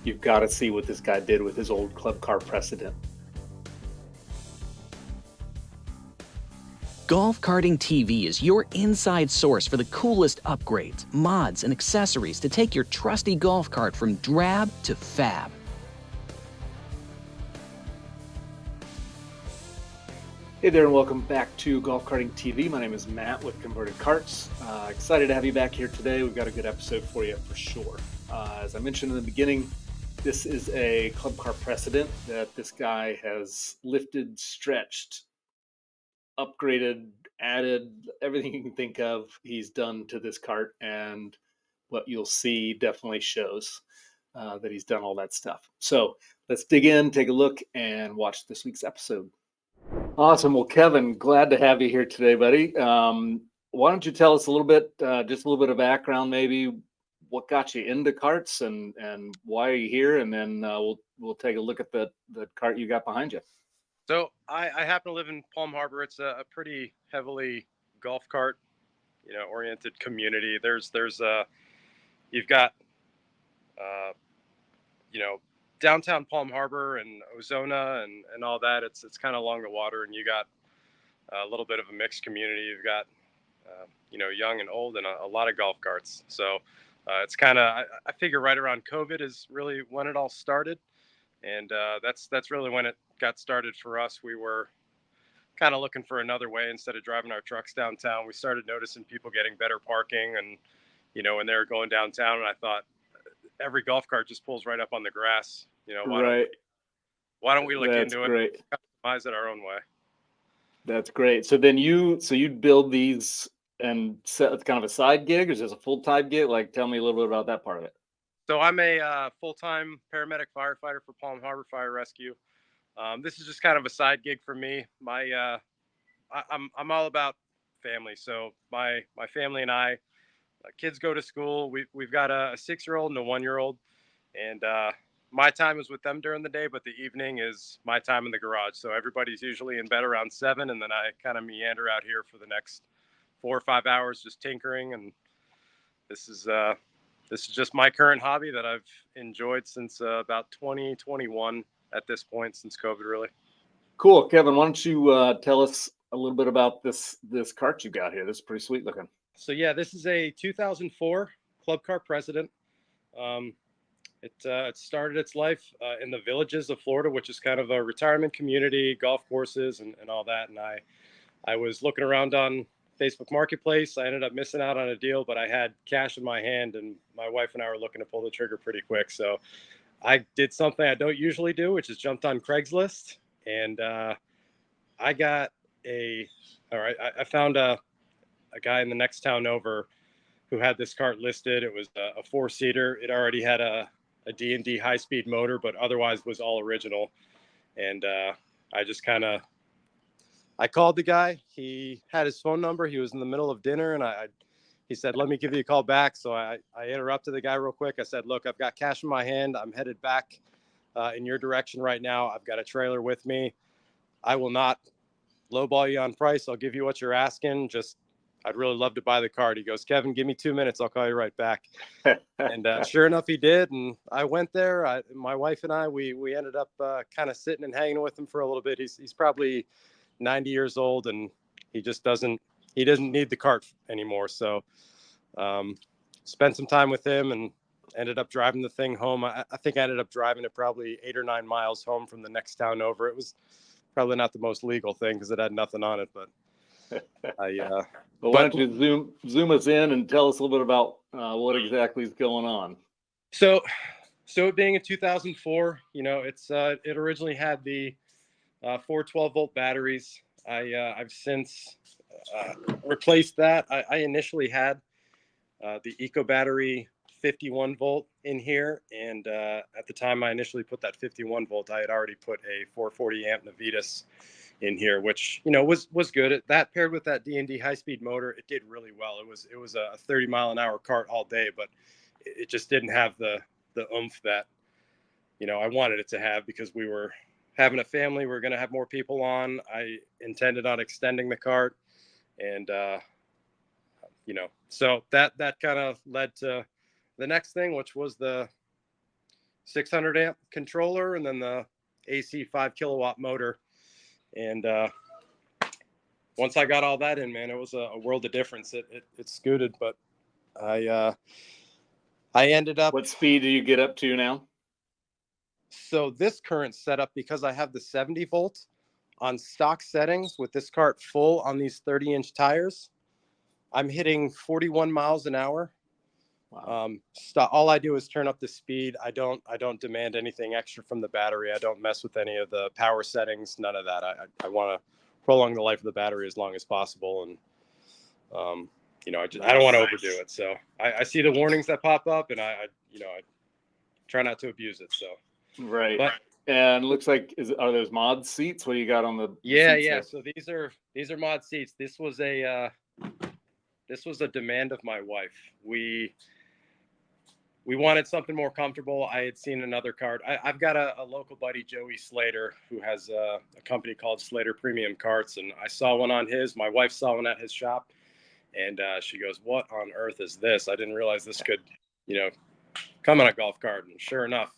you've got to see what this guy did with his old Club Car Precedent. GolfCartingTV is your inside source for the coolest upgrades, mods, and accessories to take your trusty golf cart from drab to fab. Hey there, and welcome back to Golf Carting TV. My name is Matt with Converted Carts. Excited to have you back here today. We've got a good episode for you for sure. As I mentioned in the beginning, this is a Club Car Precedent that this guy has lifted, stretched, upgraded, added, everything you can think of he's done to this cart, and what you'll see definitely shows that he's done all that stuff. So let's dig in, take a look, and watch this week's episode. Awesome. Well, Kevin, glad to have you here today, buddy. Why don't you tell us a little bit, just a little bit of background, maybe what got you into carts and why are you here, and then we'll take a look at the cart you got behind you. So I happen to live in Palm Harbor. It's a pretty heavily golf cart, oriented community. You've got, downtown Palm Harbor and Ozona and all that. It's kind of along the water, and you got a little bit of a mixed community. You've got, young and old, and a lot of golf carts. So it's kind of, I figure right around COVID is really when it all started. And that's really when it got started for us. We were kind of looking for another way. Instead of driving our trucks downtown, we started noticing people getting better parking, and when they were going downtown, and I thought every golf cart just pulls right up on the grass. Why don't we look into it, customize it our own way? That's great. So then you'd build these and set it's kind of a side gig, or is this a full-time gig? Like, tell me a little bit about that part of it. So I'm a full-time paramedic firefighter for Palm Harbor Fire Rescue. This is just kind of a side gig for me. I'm all about family. So my family and I, kids go to school. We've got a 6-year-old and a 1-year-old, and my time is with them during the day, but the evening is my time in the garage. So everybody's usually in bed around 7, and then I kind of meander out here for the next 4 or 5 hours just tinkering. And this is just my current hobby that I've enjoyed since about 2021 at this point, since COVID, really. Cool. Kevin, why don't you tell us a little bit about this cart you got here? This is pretty sweet looking. So yeah, this is a 2004 Club Car Precedent. It started its life in the Villages of Florida, which is kind of a retirement community, golf courses and all that. And I was looking around on Facebook Marketplace. I ended up missing out on a deal, but I had cash in my hand, and my wife and I were looking to pull the trigger pretty quick. So I did something I don't usually do, which is jumped on Craigslist, and I found a guy in the next town over who had this cart listed. It was a 4-seater. It already had a D&D high-speed motor, but otherwise was all original. And I called the guy. He had his phone number. He was in the middle of dinner, and he said, "Let me give you a call back." So I interrupted the guy real quick. I said, "Look, I've got cash in my hand. I'm headed back in your direction right now. I've got a trailer with me. I will not lowball you on price. I'll give you what you're asking. I'd really love to buy the cart." He goes, "Kevin, give me 2 minutes. I'll call you right back." And sure enough, he did. And I went there. My wife and I, we ended up kind of sitting and hanging with him for a little bit. He's probably 90 years old, and he doesn't need the cart anymore. So spent some time with him and ended up driving the thing home. I think I ended up driving it probably 8 or 9 miles home from the next town over. It was probably not the most legal thing because it had nothing on it, but why don't you zoom us in and tell us a little bit about what exactly is going on? So it being a 2004, it originally had the 4 12-volt batteries. I've since replaced that. I initially had the Eco Battery 51 volt in here, and at the time I initially put that 51 volt, I had already put a 440 amp Navitas in here, which was good. That paired with that D&D high-speed motor, it did really well. It was a 30-mile-an-hour cart all day, but it just didn't have the oomph that I wanted it to have, because we were having a family. We were going to have more people on. I intended on extending the cart, and so that kind of led to the next thing, which was the 600 amp controller, and then the AC 5 kilowatt motor. And once I got all that in, man, it was a world of difference. It scooted, but I ended up. What speed do you get up to now? So this current setup, because I have the 70 volt on stock settings with this cart full on these 30-inch tires, I'm hitting 41 miles an hour. Wow. All I do is turn up the speed. I don't demand anything extra from the battery. I don't mess with any of the power settings, none of that. I want to prolong the life of the battery as long as possible. And, I don't want to overdo it. So I see the warnings that pop up, and I try not to abuse it. So. Right. But, and looks like, are those MODZ seats? What do you got on the yeah. there? So these are MODZ seats. This was a demand of my wife. We wanted something more comfortable. I had seen another cart. I've got a local buddy, Joey Slater, who has a company called Slater Premium Carts, and I saw one on his. My wife saw one at his shop, and she goes, "What on earth is this? I didn't realize this could, come on a golf cart." And sure enough,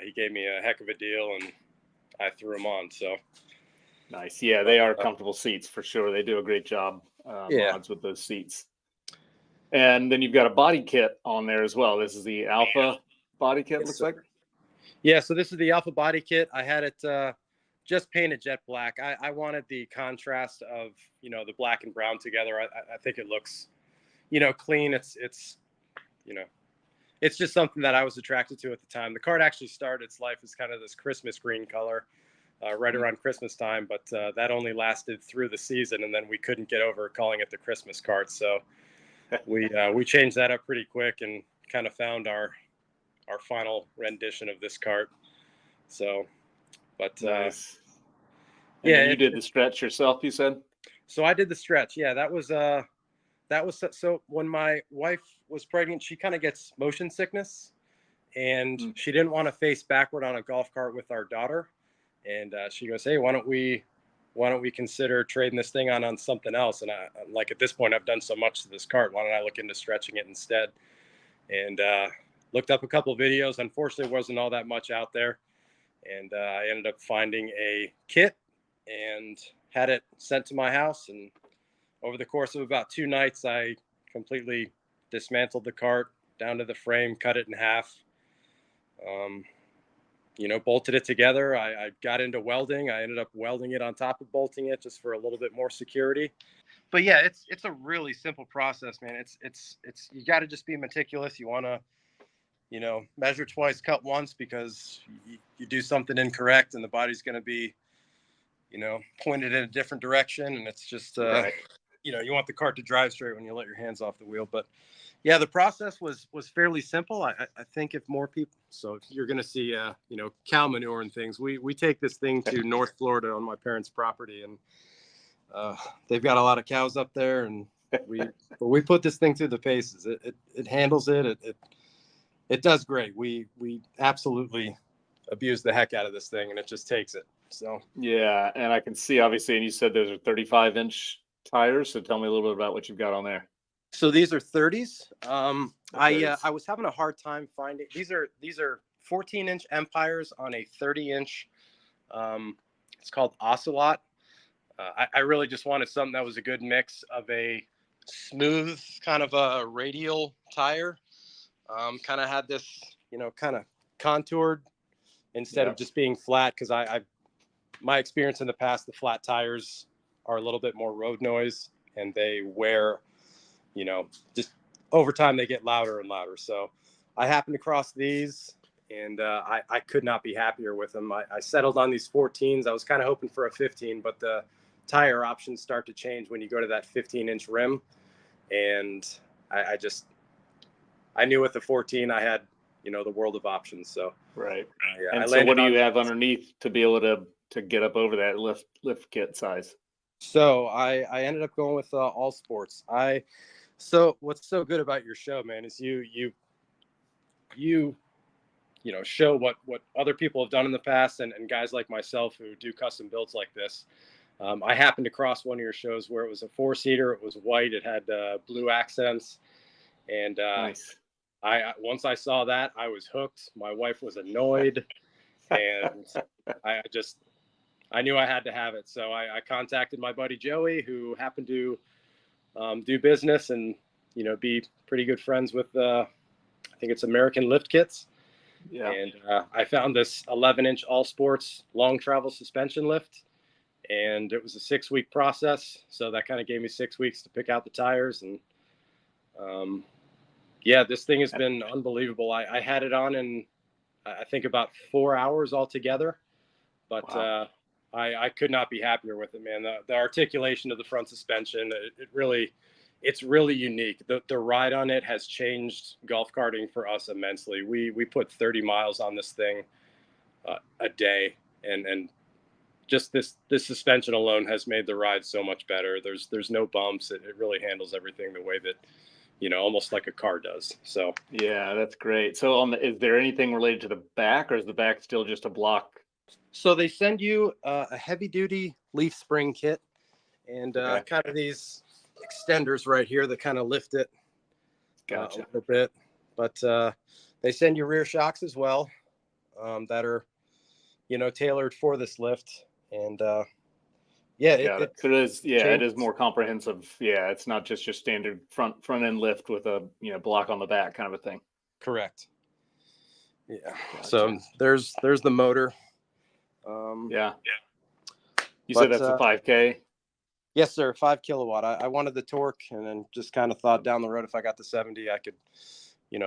he gave me a heck of a deal, and I threw him on. So nice. Yeah, they are comfortable seats for sure. They do a great job, MODZ, with those seats. And then you've got a body kit on there as well. This is the Alpha body kit, looks like. Yeah, so this is the Alpha body kit. I had it just painted jet black. I wanted the contrast of, the black and brown together. I think it looks, clean. It's just something that I was attracted to at the time. The cart actually started its life as kind of this Christmas green color right around Christmas time, but that only lasted through the season, and then we couldn't get over calling it the Christmas cart. So we changed that up pretty quick and kind of found our final rendition of this cart. So, but nice. And you did the stretch yourself, you said? So I did the stretch. Yeah, that was so when my wife was pregnant, she kind of gets motion sickness, and she didn't want to face backward on a golf cart with our daughter. And she goes, "Hey, why don't we consider trading this thing on something else?" And I'm like, at this point, I've done so much to this cart. Why don't I look into stretching it instead? And looked up a couple of videos. Unfortunately, wasn't all that much out there. And I ended up finding a kit and had it sent to my house. And over the course of about 2 nights, I completely dismantled the cart down to the frame, cut it in half, bolted it together. I got into welding. I ended up welding it on top of bolting it just for a little bit more security. But yeah, it's a really simple process, man. It's you got to just be meticulous. You want to, measure twice, cut once, because you do something incorrect and the body's going to be, pointed in a different direction. And it's just, right. You want the cart to drive straight when you let your hands off the wheel. But yeah, the process was fairly simple. I think if more people, so if you're going to see, cow manure and things, we take this thing to North Florida on my parents' property, and they've got a lot of cows up there, and we put this thing through the paces. It handles it. It does great. We absolutely abuse the heck out of this thing, and it just takes it. So yeah, and I can see, obviously, and you said those are 35-inch tires. So tell me a little bit about what you've got on there. So these are 30s. I was having a hard time finding. These are 14-inch Empires on a 30-inch. It's called Ocelot. I really just wanted something that was a good mix of a smooth kind of a radial tire. Kind of had this, kind of contoured instead of just being flat. Because my experience in the past, the flat tires are a little bit more road noise, and they wear, just over time they get louder and louder. So I happened across these, and I could not be happier with them. I settled on these 14s. I was kind of hoping for a 15, but the tire options start to change when you go to that 15-inch rim. And I knew with the 14 I had, the world of options. So right. Yeah, and so what do you have underneath to be able to get up over that lift kit size? So I ended up going with AllSports. So what's so good about your show, man, is you show what other people have done in the past, and guys like myself who do custom builds like this. I happened to cross one of your shows where it was a 4-seater. It was white. It had blue accents, and nice. Once I saw that, I was hooked. My wife was annoyed, and I knew I had to have it. So I contacted my buddy Joey, who happened to do business and be pretty good friends with I think it's American Lift Kits. Yeah. And I found this 11-inch AllSports long travel suspension lift, and it was a 6-week process. So that kind of gave me 6 weeks to pick out the tires. And yeah, this thing has been unbelievable. I had it on in, I think, about 4 hours altogether, but Wow. I could not be happier with it, man. The articulation of the front suspension, it's really unique. The ride on it has changed golf karting for us immensely. We put 30 miles on this thing a day, and just this suspension alone has made the ride so much better. There's no bumps. It really handles everything the way that almost like a car does. So Yeah, that's great. So is there anything related to the back, or is the back still just a block? So they send you a heavy duty leaf spring kit and Okay. kind of these extenders right here that kind of lift it a Gotcha. little bit. But they send you rear shocks as well that are, tailored for this lift. And yeah, Got it. it So it is changes. more comprehensive. Yeah, it's not just your standard front end lift with a block on the back kind of a thing. Correct. Yeah. Gotcha. So there's the motor. Yeah. You said that's a 5K? Yes, sir. 5 kilowatt. I wanted the torque, and then just kind of thought down the road, if I got the 70, I could,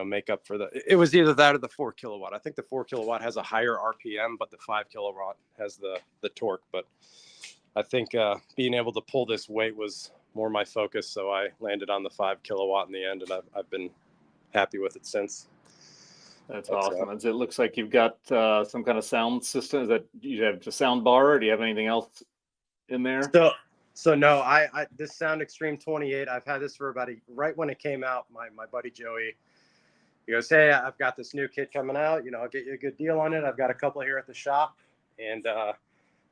make up for it was either that or the 4 kilowatt. I think the 4 kilowatt has a higher RPM, but the 5 kilowatt has the torque. But I think being able to pull this weight was more my focus. So I landed on the 5 kilowatt in the end, and I've been happy with it since. That's awesome. It looks like you've got some kind of sound system. Is that you have a sound bar, or do you have anything else in there? So no, I this Sound Extreme 28, I've had this for right when it came out. My buddy Joey, he goes, "Hey, I've got this new kit coming out. I'll get you a good deal on it. I've got a couple here at the shop." And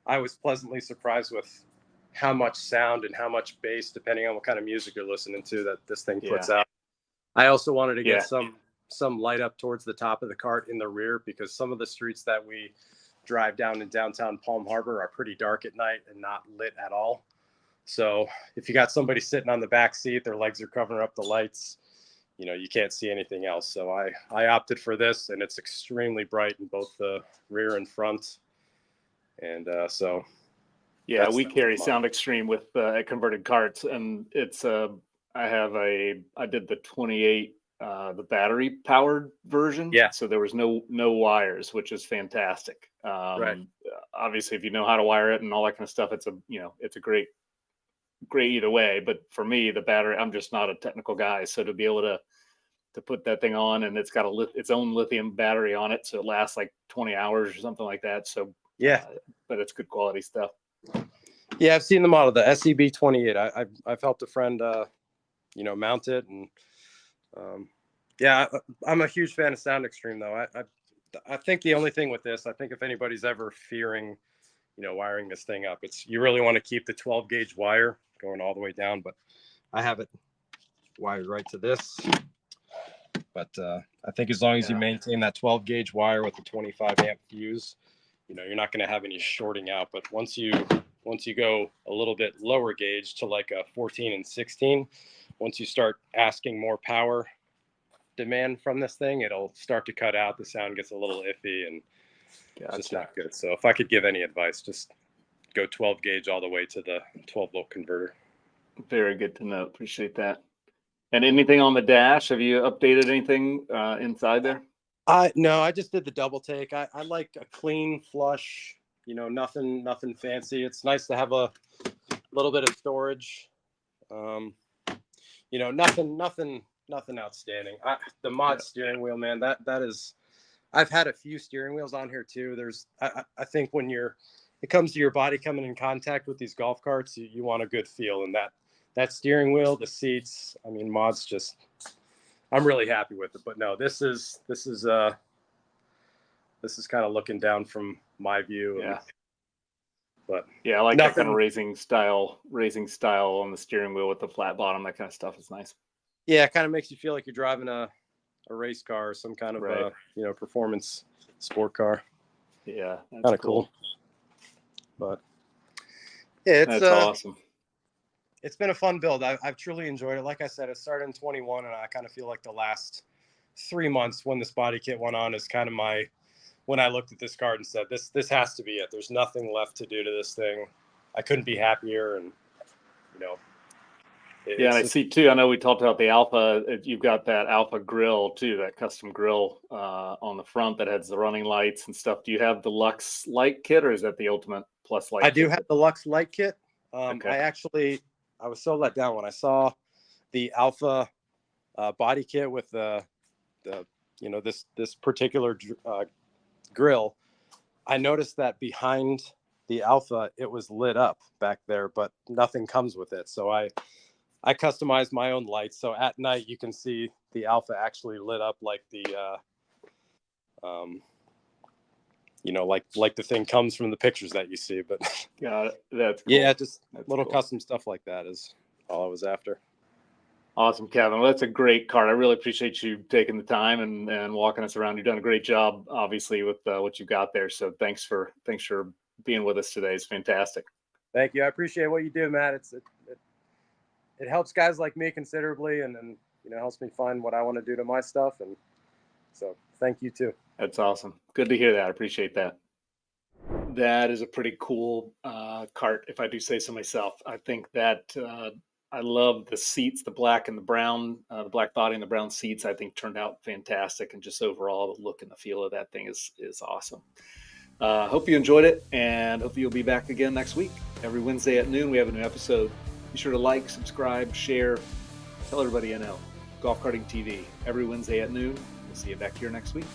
I was pleasantly surprised with how much sound and how much bass, depending on what kind of music you're listening to, that this thing puts out. I also wanted to get some light up towards the top of the cart in the rear, because some of the streets that we drive down in downtown Palm Harbor are pretty dark at night and not lit at all. So if you got somebody sitting on the back seat, their legs are covering up the lights, you can't see anything else. So I opted for this, and it's extremely bright in both the rear and front. And so yeah, we carry Sound Extreme with converted carts, and it's I did the 28 the battery powered version. Yeah. So there was no wires, which is fantastic. Right. Obviously, if you know how to wire it and all that kind of stuff, it's a great either way. But for me, the battery, I'm just not a technical guy, so to be able to put that thing on, and it's got its own lithium battery on it, so it lasts like 20 hours or something like that. So yeah, but it's good quality stuff. Yeah, I've seen the model, the SEB 28. I've helped a friend, mount it, and yeah, I'm a huge fan of Sound Extreme though. I think the only thing with this, I think if anybody's ever fearing, wiring this thing up, you really want to keep the 12 gauge wire going all the way down. But I have it wired right to this. But I think as long as you maintain that 12 gauge wire with the 25 amp fuse, you're not going to have any shorting out. But once you go a little bit lower gauge to like a 14 and 16, once you start asking more power demand from this thing, it'll start to cut out. The sound gets a little iffy, and it's just not good. So if I could give any advice, just go 12 gauge all the way to the 12 volt converter. Very good to know. Appreciate that. And anything on the dash? Have you updated anything inside there? No, I just did the double take. I like a clean flush, nothing fancy. It's nice to have a little bit of storage. Nothing outstanding. The MODZ steering wheel, man, that is, I've had a few steering wheels on here too. I think when it comes to your body coming in contact with these golf carts, you want a good feel, and that steering wheel, the seats, I mean, MODZ I'm really happy with it. But no, this is kind of looking down from my view. Yeah. But yeah, I like that kind of racing style on the steering wheel with the flat bottom. That kind of stuff is nice. Yeah, it kind of makes you feel like you're driving a race car, some kind of Right. performance sport car. Yeah, that's Kind of cool. But yeah, That's awesome. it's been a fun build. I've truly enjoyed it. Like I said, it started in 21, and I kind of feel like the last 3 months when this body kit went on is kind of when I looked at this card and said, this has to be it. There's nothing left to do to this thing. I couldn't be happier. And, Yeah, and I see too, I know we talked about the Alpha. You've got that Alpha grill too, that custom grill on the front that has the running lights and stuff. Do you have the Lux light kit, or is that the Ultimate Plus light I kit? do have the Lux light kit. Okay. I was so let down when I saw the Alpha body kit with this particular grill. I noticed that behind the Alpha, it was lit up back there, but nothing comes with it. So I customized my own lights. So at night you can see the Alpha actually lit up like the like the thing comes from the pictures that you see. But Got it. That's cool. yeah, just That's little cool. custom stuff like that is all I was after. Awesome, Kevin. Well, that's a great card. I really appreciate you taking the time and walking us around. You've done a great job, obviously, with what you've got there. So thanks for being with us today. It's fantastic. Thank you. I appreciate what you do, Matt. It helps guys like me considerably, and helps me find what I want to do to my stuff. And so thank you too. That's awesome. Good to hear that. I appreciate that. That is a pretty cool cart, if I do say so myself. I think that I love the seats, the black and the brown, the black body and the brown seats. I think turned out fantastic, and just overall the look and the feel of that thing is awesome. Hope you enjoyed it, and hope you'll be back again next week. Every Wednesday at noon, we have a new episode. Be sure to like, subscribe, share, tell everybody you know. Golf Carting TV every Wednesday at noon. We'll see you back here next week.